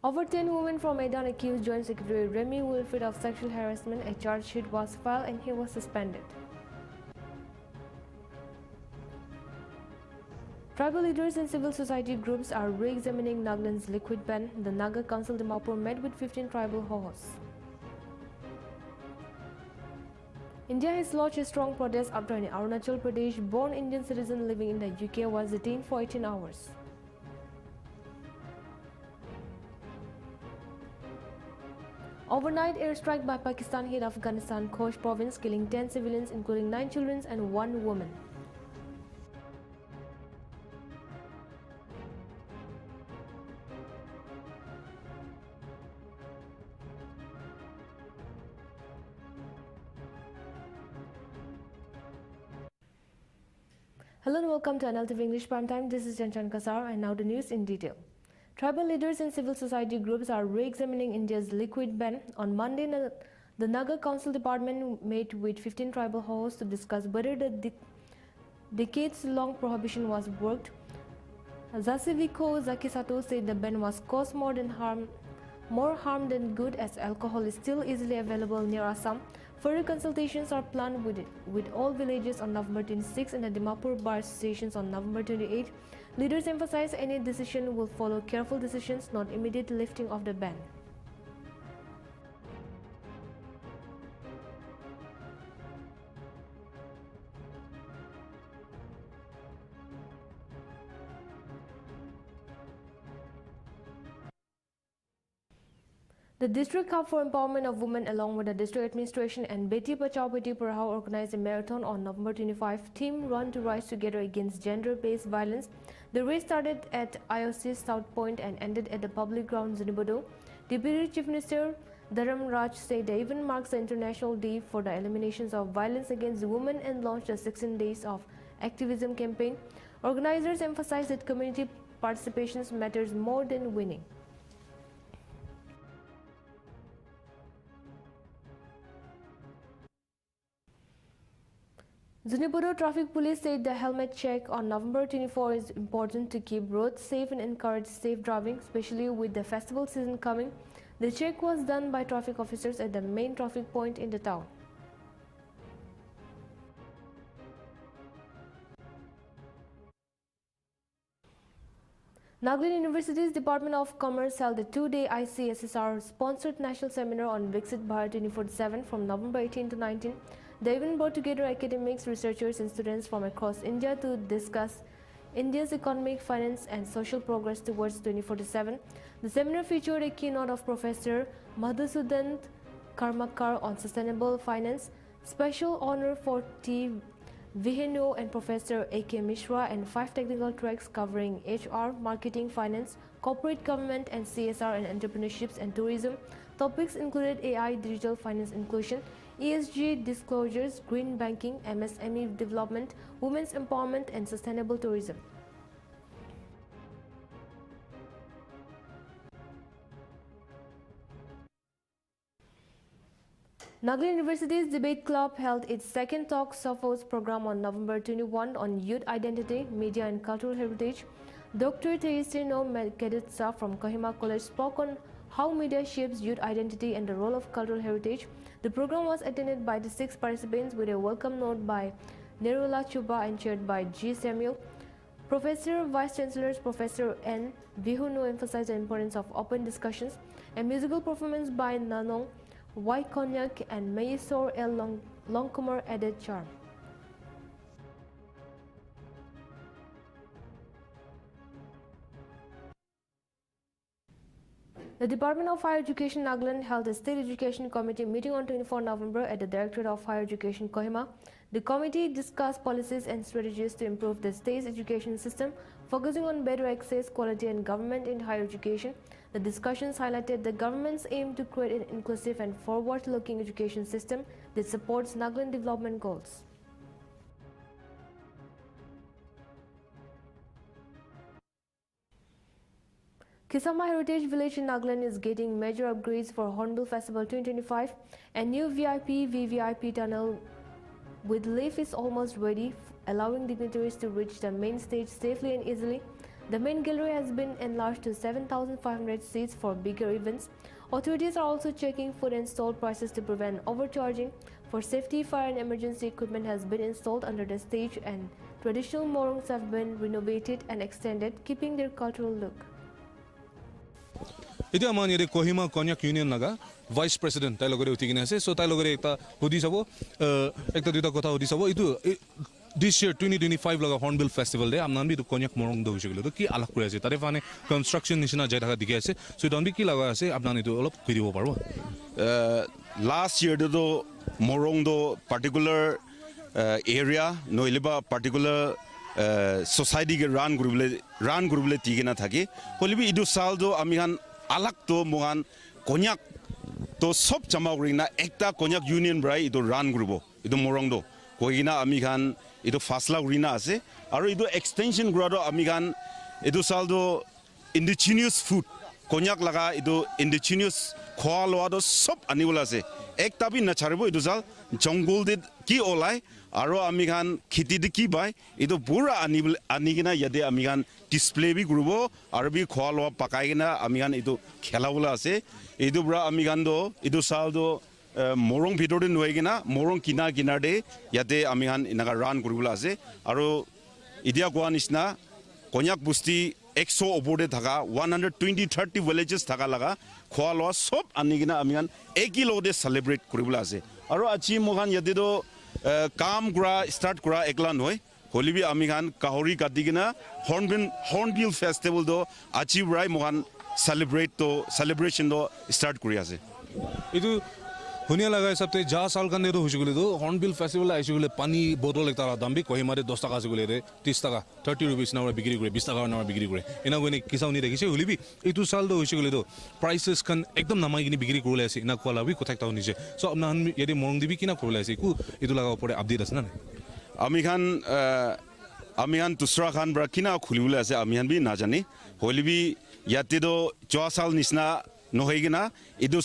Over 10 women from Medan accused Joint Secretary Remy Wilfred of sexual harassment. A charge sheet was filed and he was suspended. Tribal leaders and civil society groups are re-examining Nagaland's liquid ban. The Naga Council Dimapur met with 15 tribal hosts. India has lodged a strong protest after an Arunachal Pradesh-born Indian citizen living in the UK was detained for 18 hours. Overnight airstrike by Pakistan hit Afghanistan Khost province, killing 10 civilians including 9 children and 1 woman. Hello and welcome to Nltv English Primetime. This is Janchan Kasar and now the news in detail. Tribal leaders and civil society groups are re-examining India's liquid ban. On Monday, the Naga Council Department met with 15 tribal hosts to discuss whether the decades-long prohibition was worked. Zasiviko Zakisato said the ban was caused more harm than good, as alcohol is still easily available near Assam. Further consultations are planned with all villages on November 26 and the Dimapur Bar Associations on November 28. Leaders emphasize any decision will follow careful decisions, not immediate lifting of the ban. The District Hub for Empowerment of Women, along with the District Administration and Beti Bachao Beti Padhao, organized a marathon on November 25, Team Run to Rise Together Against Gender-Based Violence. The race started at IOC's South Point and ended at the public ground Zunibodo. Deputy Chief Minister Dharam Raj said the event marks the International Day for the Elimination of Violence Against Women and launched a 16 Days of Activism campaign. Organizers emphasized that community participation matters more than winning. Zunibodo Traffic Police said the helmet check on November 24 is important to keep roads safe and encourage safe driving, especially with the festival season coming. The check was done by traffic officers at the main traffic point in the town. Nagaland University's Department of Commerce held a 2-day ICSSR-sponsored national seminar on Viksit Bharat 2047 from November 18 to 19. The event brought together academics, researchers and students from across India to discuss India's economic, finance and social progress towards 2047. The seminar featured a keynote of Professor Madhusudan Karmakar on sustainable finance, special honor for T. Vihenu and Professor A.K. Mishra, and 5 technical tracks covering HR, marketing, finance, corporate government and CSR and entrepreneurships and tourism. Topics included AI, digital finance inclusion, ESG disclosures, green banking, MSME development, women's empowerment and sustainable tourism. Nagaland University's Debate Club held its second Talk Sophos program on November 21 on youth identity, media and cultural heritage. Dr. Teisino Medkeditsa from Kohima College spoke on how media shapes youth identity and the role of cultural heritage. The program was attended by the 6 participants with a welcome note by Nerula Chuba and chaired by G. Samuel. Professor Vice Chancellors Professor N. Vihunu emphasized the importance of open discussions. A musical performance by Nanong Y. Konyak and Mayisor L. Longkumar added charm. The Department of Higher Education Nagaland held a State Education Committee meeting on 24 November at the Directorate of Higher Education Kohima. The committee discussed policies and strategies to improve the state's education system, focusing on better access, quality and government in higher education. The discussions highlighted the government's aim to create an inclusive and forward-looking education system that supports Nagaland development goals. Kisama Heritage Village in Nagaland is getting major upgrades for Hornbill Festival 2025. A new VVIP tunnel with lift is almost ready, allowing dignitaries to reach the main stage safely and easily. The main gallery has been enlarged to 7,500 seats for bigger events. Authorities are also checking food and stall prices to prevent overcharging. For safety, fire and emergency equipment has been installed under the stage, and traditional morongs have been renovated and extended, keeping their cultural look. Ito aman yede Kohima Konyak Union naga Vice President tai logore uti kine ase so tai logore ekta hodi sabo ekta duita kotha hodi sabo itu this year 2025 laga Hornbill Festival de amnan bi to Konyak morong do hoise gelo to ki alak kore ase tare fane construction nishina jai thaka dikhi ase so don bi ki laga ase apnan itu olop kiribo parbo last year do morong do particular area no ileba particular society ke run group le tigena thake holibi idu sal do amihan alak to mohan konyak to sob chamaugri na ekta konyak union brai idu run group idu morong do koina amihan idu fasla urina ase aro idu extension grado amihan idu sal do indigenous food konyak laga idu indigenous khwa loa do sob anibola ase ekta bi na charebo idu sal jongol de ki olai aro amihan khiti de ki bai idu pura anigina yade amihan display bi grubo aro bi khwa loa pakai gina amihan idu khela bola ase idu bra amihan do idu sal do morong bidor de noi gina morong kina de yade amihan inaga run gurula ase aro idia goa nisna konyak busti 100 obode thaka 120-30 villages thaka laga khwa loa sob anigina amihan ekilo de celebrate kuribula ase aro achi mohan yade do काम गुरा start गुरा एकला नय होलिबि आमिगान Kahri कादिगिना hornbill festival दो आची राय Mohan celebration दो start करि आसे इदु हुनिया लगा सबते जा साल काने दो होइसे गले दो हॉर्नबिल फेस्टिवल आइसे गले पानी बोतल एकता दाम बि कोहिमा रे 10 टाका से गले रे 30 टाका 30 रुपीस नाउ बिक्री करे 20 टाका नाउ बिक्री करे इना गने किसाउनी देखिसे होलिबि इतु साल दो होइसे गले दो प्राइसेस कन एकदम नामाइ गिनी बिक्री करले आसे इना कोला बि कोथाक ताउ निसे सो अपना यदि मोरंग दिबि किना करले आसे कु इतु लगा परे अपडेट आसे ना आमिहान तुसरा खान ब्रा किना खुलिबुले आसे आमिहान बि ना जानि होलिबि याते दो 4 साल निसना नहोइगिना इदु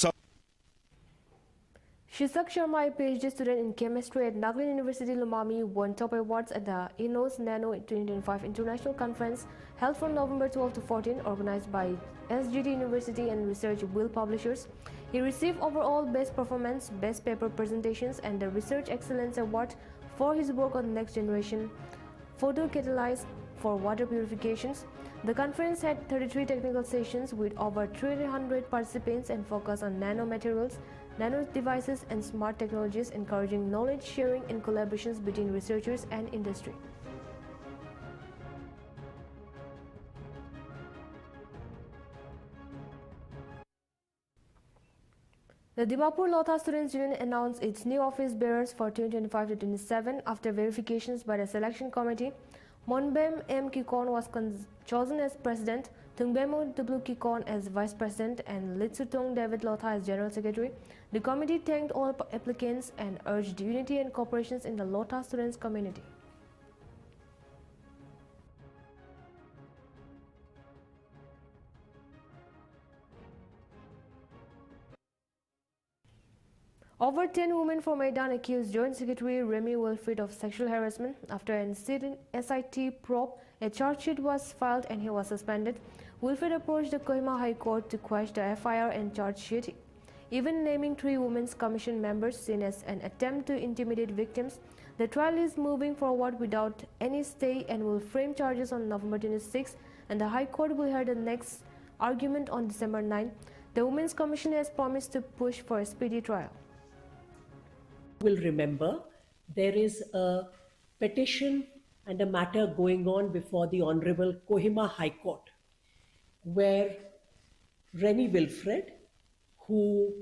Shisak Sharma, a PhD student in chemistry at Nagaland University, Lumami, won top awards at the INOS Nano 2025 International Conference held from November 12 to 14, organized by SGD University and Research Will Publishers. He received overall Best Performance, Best Paper Presentations, and the Research Excellence Award for his work on next generation photocatalysts for water purifications. The conference had 33 technical sessions with over 300 participants and focused on nanomaterials, nano devices and smart technologies, encouraging knowledge sharing and collaborations between researchers and industry. The Dimapur Lotha Students Union announced its new office bearers for 2025 to 27 after verifications by the selection committee. Monbem M. Kikon was chosen as president, Tungbemo W. Kikon as vice president, and Litsutung David Lotha as general secretary. The committee thanked all applicants and urged unity and cooperation in the Lotha students community. Over 10 women from Maidan accused Joint Secretary Remy Wilfred of sexual harassment. After an SIT probe, a charge sheet was filed and he was suspended. Wilfred approached the Kohima High Court to quash the FIR and charge sheet, even naming 3 women's commission members seen as an attempt to intimidate victims. The trial is moving forward without any stay and will frame charges on November 26, and the High Court will hear the next argument on December 9. The Women's Commission has promised to push for a speedy trial. Will remember there is a petition and a matter going on before the Honorable Kohima High Court, where Remy Wilfred, who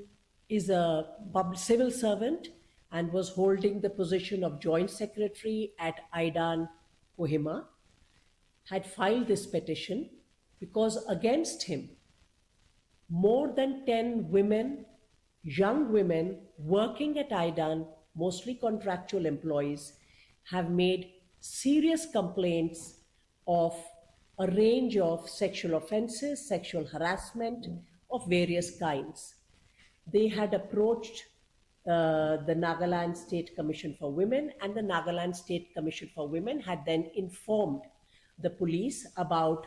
is a civil servant and was holding the position of Joint Secretary at IDAN Kohima, had filed this petition because against him, more than 10 women, young women working at IDAN, mostly contractual employees, have made serious complaints of a range of sexual offenses, sexual harassment of various kinds. They had approached the Nagaland State Commission for Women, and the Nagaland State Commission for Women had then informed the police about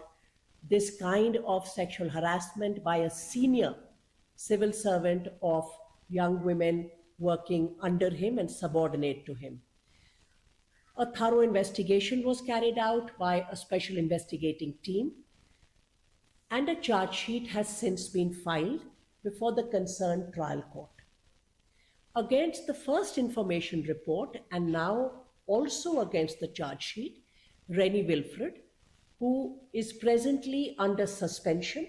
this kind of sexual harassment by a senior civil servant of young women working under him and subordinate to him. A thorough investigation was carried out by a special investigating team, and a charge sheet has since been filed before the concerned trial court. Against the first information report and now also against the charge sheet, Rennie Wilfred, who is presently under suspension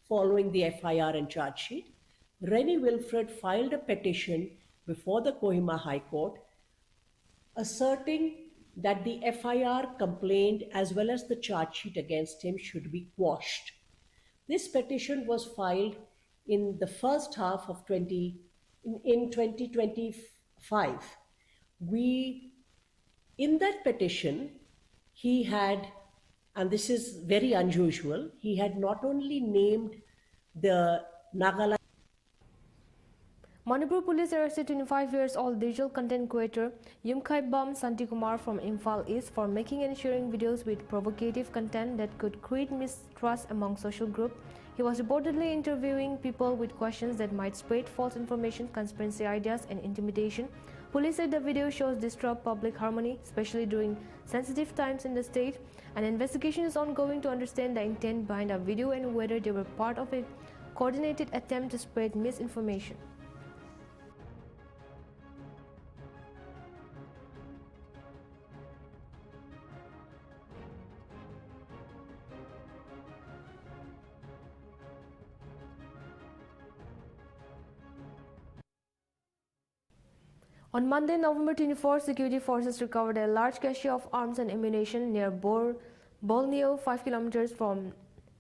following the FIR and charge sheet, Rennie Wilfred filed a petition before the Kohima High Court asserting that the FIR complaint as well as the charge sheet against him should be quashed. This petition was filed in the first half of 2025. In that petition, he had, and this is very unusual, he had not only named the Nagaland. Manipur police arrested 25 years old digital content creator Yumkhai Bam Santikumar from Imphal East for making and sharing videos with provocative content that could create mistrust among social groups. He was reportedly interviewing people with questions that might spread false information, conspiracy ideas, and intimidation. Police said the video shows disrupt public harmony, especially during sensitive times in the state. An investigation is ongoing to understand the intent behind the video and whether they were part of a coordinated attempt to spread misinformation. On Monday, November 24, security forces recovered a large cache of arms and ammunition near Bolneo, 5 kilometers from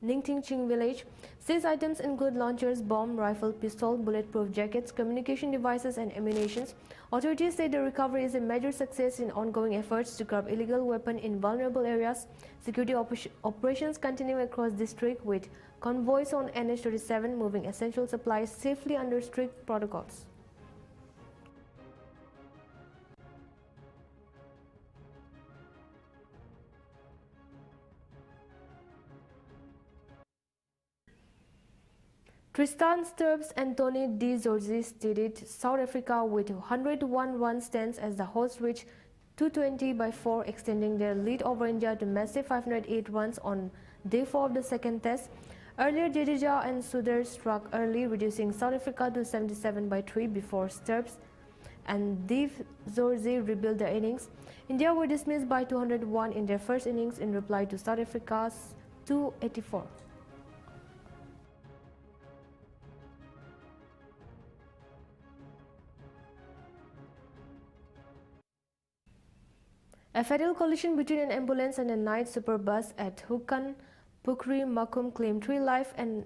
Ningtingching village. 6 items include launchers, bomb, rifle, pistol, bulletproof jackets, communication devices, and ammunition. Authorities say the recovery is a major success in ongoing efforts to curb illegal weapons in vulnerable areas. Security operations continue across district with convoys on NH-37 moving essential supplies safely under strict protocols. Tristan Stubbs and Tony De Zorzi studied South Africa with 101 run stands as the hosts reached 220/4, extending their lead over India to massive 508 runs on day 4 of the second test. Earlier, Jadeja and Sudhir struck early, reducing South Africa to 77/3 before Stubbs and De Zorzi rebuilt their innings. India were dismissed by 201 in their first innings in reply to South Africa's 284. A fatal collision between an ambulance and a night super bus at Hukan Pukri Makum claimed 3 lives on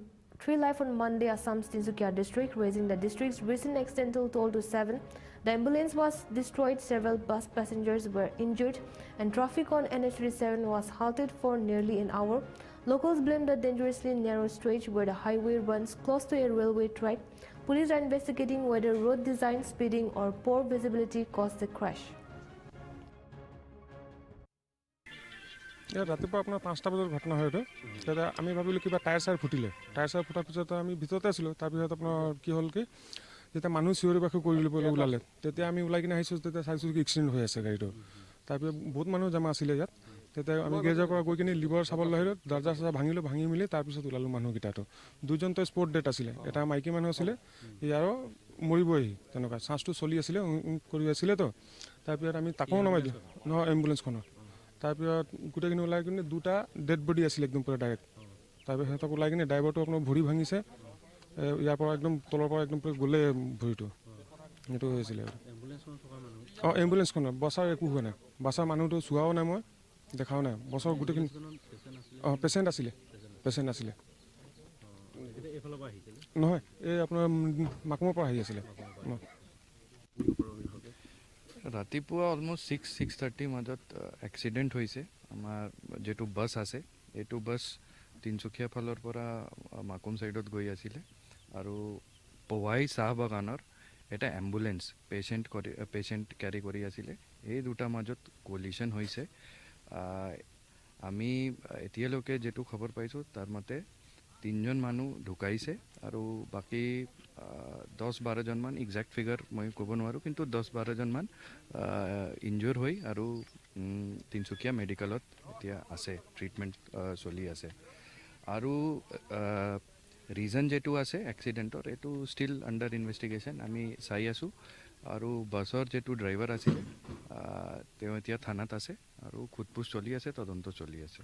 Monday, Assam's Tinsukia district, raising the district's recent accidental toll to 7. The ambulance was destroyed, several bus passengers were injured, and traffic on NH-37 was halted for nearly an hour. Locals blame the dangerously narrow stretch where the highway runs close to a railway track. Police are investigating whether road design, speeding, or poor visibility caused the crash. ৰাতিপুৱা আপোনাৰ 5টা বজাৰ ঘটনা হয় এইটো তেতিয়া আমি ভাবিলোঁ কিবা টায়াৰ চায়াৰ ফুটিলে টায়াৰ চায়াৰ ফুটাৰ পিছত আমি ভিতৰতে আছিলোঁ তাৰপিছত আপোনাৰ কি হ'ল কি যেতিয়া মানুহ চিঞৰি বাখৰি কৰিবলৈ ওলালে তেতিয়া আমি ওলাই কিনে আহিছোঁ তেতিয়া চাইছোঁ কি এক্সিডেণ্ট হৈ আছে গাড়ীটো তাৰপিছত বহুত মানুহ জমা আছিলে ইয়াত তেতিয়া আমি গেৰেজৰ পৰা গৈ কিনে লিভাৰ চাবলৈ আহিলোঁ দৰ্জা চৰ্জা ভাঙি মেলি তাৰপিছত ওলালোঁ মানুহকেইটাটো 2জনটো স্পট ডেট আছিলে এটা মাইকী মানুহ আছিলে ইয়াৰো মৰিবহি তেনেকুৱা চান্সটো চলি আছিলে কৰি আছিলে তো তাৰপিছত আমি তাকো নমাই দিলোঁ নহয় এম্বুলেঞ্চখনৰ তাৰপিছত গোটেইখিনি ওলাই কিনে 2টা ডেড বডি আছিলে একদম পুৰা ডাইৰেক্ট তাৰপিছত সিহঁতক ওলাই কিনে ড্ৰাইভাৰটো আপোনাৰ ভৰি ভাঙিছে ইয়াৰ পৰা একদম তলৰ পৰা একদম পুৰা গ'লে ভৰিটো সেইটো হৈছিলে এম্বুলেঞ্চখনত বছৰ একো হোৱা নাই বছৰ মানুহটো চোৱাও নাই মই দেখাও নাই বছৰ গোটেইখিনি পেচেণ্ট আছিলে নহয় এই আপোনাৰ মাকুমৰ পৰা আহি আছিলে ৰাতিপুৱা অলমোষ্ট 6:30 মাজত এক্সিডেণ্ট হৈছে আমাৰ যেটো বাছ আছে এইটো বাছ তিনচুকীয়া ফালৰ পৰা মাকুম সাইডত গৈ আছিলে আৰু পৱাই চাহ বাগানৰ এটা এম্বুলেন্স পেশেন্ট ক্যাৰি কৰি আছিলে এই দুটা মাজত কলিশন হৈছে আমি এতিয়ালৈকে যেটো খবৰ পাইছোঁ তাৰ মতে 3জন মানুহ ঢুকাইছে আৰু বাকী 10-12জন মান এক্সাক্ট ফিগাৰ মই ক'ব নোৱাৰোঁ, কিন্তু 10-12জন মান ইনজুৰ হৈ আৰু তিনচুকীয়া মেডিকেলত এতিয়া আছে, ট্ৰিটমেণ্ট চলি আছে। আৰু ৰিজন যেটো আছে এক্সিডেণ্টৰ এইটো ষ্টিল আণ্ডাৰ ইনভেষ্টিগেশ্যন, আমি চাই আছোঁ। আৰু বাছৰ যেটো ড্ৰাইভাৰ আছিল তেওঁ এতিয়া থানাত আছে আৰু সোধপোছ চলি আছে, তদন্ত চলি আছে।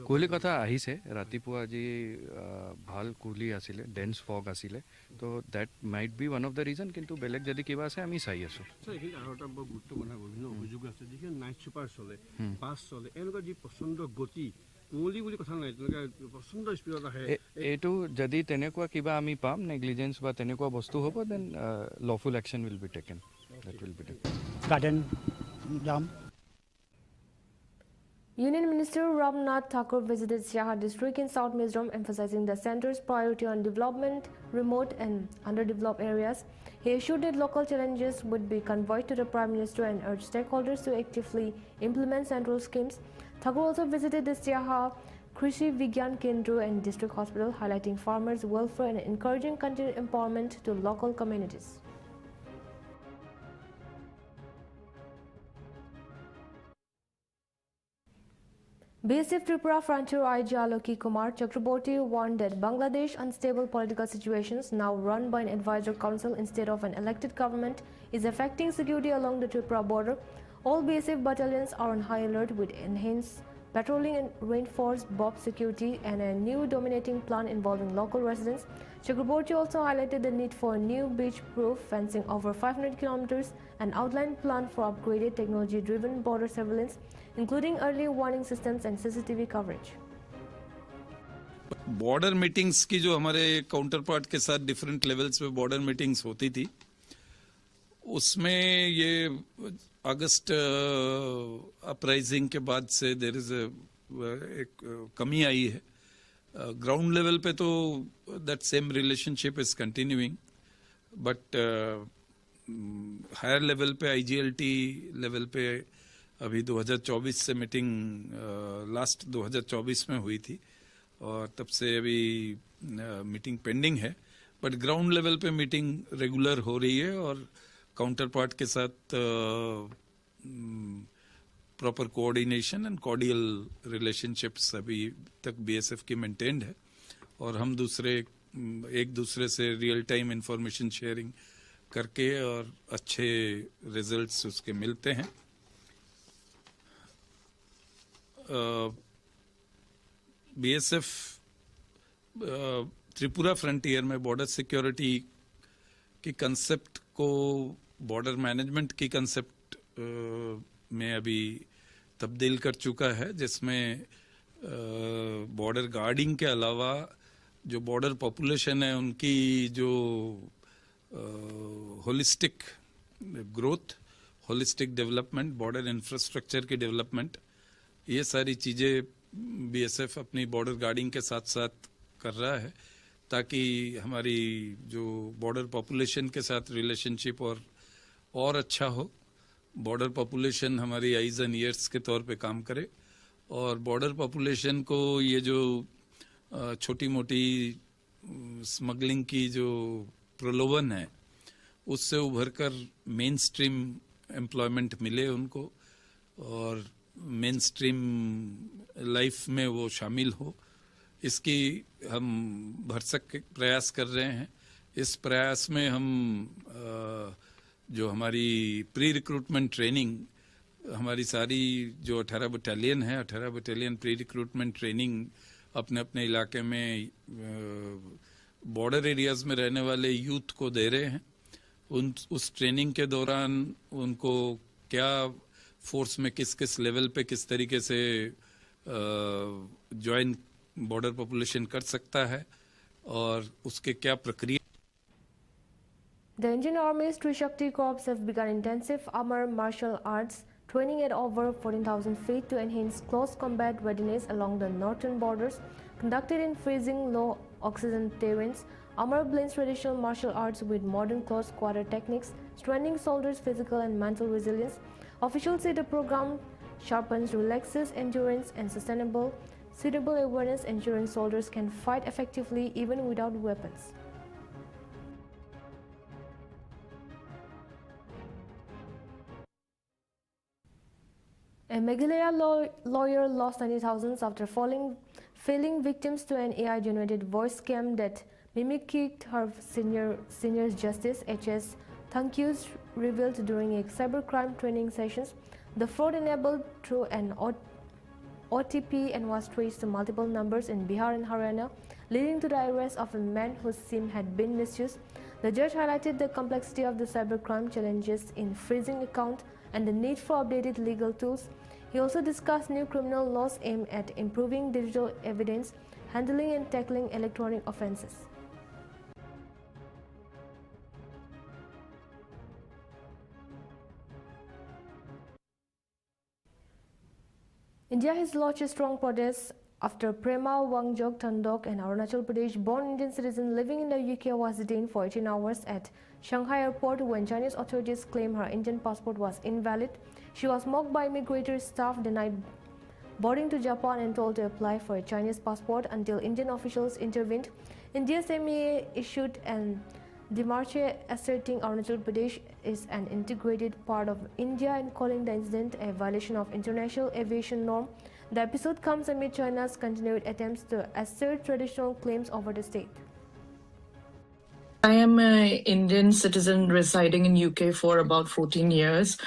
কুঁৱলী কথা আহিছে ৰাতিপুৱা, আজি ভাল কুঁৱলী আছিলে, ডেন্স ফগ আছিলে, তো that might be one of the reason, কিন্তু বেলেগ যদি কিবা আছে আমি চাই আছোঁ। আৰু এটা বৰ গুৰুত্বপূৰ্ণ বিভিন্ন অভিযোগ আছে, যিখিনি নাইট ছুপাৰ চলে, বাছ চলে, এনেকুৱা যি প্ৰচণ্ড গতি, কুঁৱলী বুলি কথা নাই, তেনেকৈ প্ৰচণ্ড স্পীডত আহে। এইটো যদি তেনেকুৱা কিবা আমি পাম নেগলিজেঞ্চ বা তেনেকুৱা বস্তু হ'ব, then lawful action will be taken, that will be taken. Garden যাম। Union Minister Ramnath Thakur visited Siaha district in South Mizoram, emphasizing the centre's priority on development remote and underdeveloped areas. He assured that local challenges would be conveyed to the Prime Minister and urged stakeholders to actively implement central schemes. Thakur also visited the Siaha Krishi Vigyan Kendra and district hospital, highlighting farmers' welfare and encouraging continued empowerment to local communities. BSF Tripura Frontier IG Aloki Kumar Chakraborty warned that Bangladesh unstable political situations now run by an advisor council instead of an elected government is affecting security along the Tripura border. All BSF battalions are on high alert with enhanced patrolling and reinforced BOP security and a new dominating plan involving local residents. Chakraborty also highlighted the need for new beach-proof fencing over 500 kilometers and outlined plan for upgraded technology-driven border surveillance, including early warning systems and CCTV coverage. Border meetings की जो हमारे counter part के साथ different levels पे border meetings होती थी, उसमें ये अगस्त अपराइजिंग के बाद से देयर इज एक कमी आई है। ग्राउंड लेवल पे तो that same relationship is continuing, but higher level पे आईजीएलटी लेवल पे अभी 2024 से मीटिंग लास्ट 2024 में हुई थी और तब से अभी मीटिंग पेंडिंग है, बट ग्राउंड लेवल पे मीटिंग रेगुलर हो रही है और काउंटर पार्ट के साथ proper coordination and cordial relationships अभी तक बीएसएफ की मेंटेन्ड है और हम एक दूसरे से रियल टाइम इंफॉर्मेशन शेयरिंग करके और अच्छे रिजल्ट्स उसके मिलते हैं। बीएसएफ त्रिपुरा फ्रंटियर में बॉर्डर सिक्योरिटी की कंसेप्ट को बॉर्डर मैनेजमेंट की कंसेप्ट में अभी तब्दील कर चुका है, जिसमें बॉर्डर गार्डिंग के अलावा जो बॉर्डर पॉपुलेशन है उनकी जो holistic growth, holistic development, border infrastructure की डेवलपमेंट, ये सारी चीज़ें बीएसएफ अपनी बॉर्डर गार्डिंग के साथ साथ कर रहा है ताकि हमारी जो बॉर्डर पॉपुलेशन के साथ रिलेशनशिप और अच्छा हो। बॉर्डर पॉपुलेशन हमारी आइज एंड ईयर्स के तौर पे काम करे और बॉर्डर पॉपुलेशन को ये जो छोटी मोटी स्मगलिंग की जो प्रलोभन है उससे उभरकर मेन स्ट्रीम एम्प्लॉयमेंट मिले उनको और मेन स्ट्रीम लाइफ में वो शामिल हो, इसकी हम भरसक प्रयास कर रहे हैं। इस प्रयास में हम जो हमारी प्री रिक्रूटमेंट ट्रेनिंग, हमारी सारी जो 18 बटालियन है, 18 बटालियन प्री रिक्रूटमेंट ट्रेनिंग अपने अपने इलाके में बॉर्डर एरियाज में रहने वाले यूथ को दे रहे हैं। उस ट्रेनिंग के दौरान उनको क्या फोर्स में किस किस लेवल पे किस तरीके से ज्वाइन बॉर्डर पॉपुलेशन कर सकता है और उसके क्या प्रक्रिया। The Indian Army's Trishakti Corps have begun intensive armor martial arts training at over 14,000 feet to enhance close combat readiness along the northern borders. Conducted in freezing low oxygen terrains, armor blends traditional martial arts with modern close quarter techniques, strengthening soldiers' physical and mental resilience. Officials say the program sharpens, relaxes endurance, and suitable awareness ensuring soldiers can fight effectively even without weapons. A Meghalaya lawyer lost 90,000 after failing victims to an AI-generated voice scam that mimicked her senior justice HS Thankyus revealed during a cybercrime training sessions. The fraud enabled through an OTP and was traced to multiple numbers in Bihar and Haryana, leading to the arrest of a man whose SIM had been misused. The judge highlighted the complexity of the cybercrime challenges in freezing accounts and the need for updated legal tools. He also discussed new criminal laws aimed at improving digital evidence handling and tackling electronic offenses. India has launched a strong protest after Prema Wangjok Tandok, an Arunachal Pradesh-born Indian citizen living in the UK, was detained for 18 hours at Shanghai airport when Chinese authorities claimed her Indian passport was invalid. She was mocked by immigration staff, denied boarding to Japan, and told to apply for a Chinese passport until Indian officials intervened. India's MEA issued an demarche asserting Arunachal Pradesh is an integrated part of India and calling the incident a violation of international aviation norm. The episode comes amid China's continued attempts to assert traditional claims over the state. I am an Indian citizen residing in UK for about 14 years.